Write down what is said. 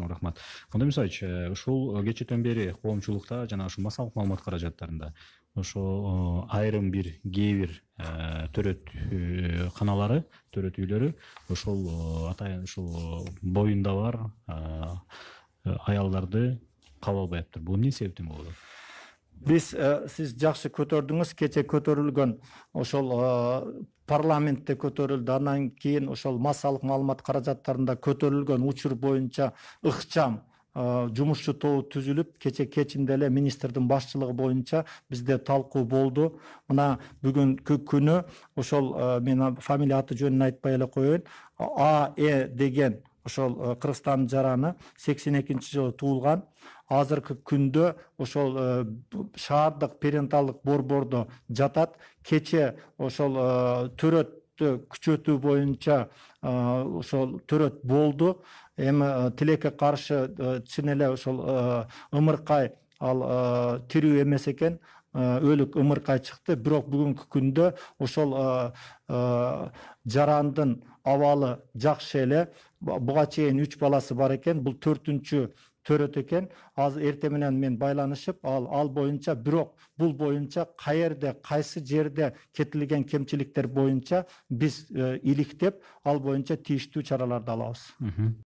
чоң рахмат. Кандай Мусаевич, ушул кечээден бери коомчулукта жана ушу массалык маалымат каражаттарында ошо айрым бир кээ бир төрөт каналары, төрөт үйлөрү ошол атайын ушул боюнда бар аялдарды кабыл албай атыптыр. Бул эмне себептен болот? Siz жақсы көтөрдүңүз, кече көтөрүлгөн ошол парламентте көтөрүлдү, андан кийин ошол массалык маалымат каражаттарында көтөрүлгөн учур боюнча ыкчам жумушчу тобу түзүлүп, кечинде эле министрдин башчылыгы боюнча бизде талкуу болду. Мына бүгүнкү күнү ошол мен фамилия аты жөнүн айтпай эле коеюн, АЭ деген ошол Кыргызстандын жараны 82-жылы туулган. Азыркы күндө ошол шаардык перинаталдык борбордо жатат. Кече ошол төрөттү күчөтүү боюнча ошол төрөт болду. Эми тилекке каршы чын эле ошол ымыркай ал тирүү эмес экен, өлүк ымыркай чыкты. Бирок бүгүнкү күндө ошол жарандын абалы жакшы эле. Буга чейин 3 баласы бар экен. Бул 4-үнчү төрөт экен. Азыр эртең менен мен байланышып, ал боюнча, бирок бул боюнча каерде, кайсы жерде кетилген кемчиликтер боюнча биз иликтеп, ал боюнча тийиштүү чараларды алабыз.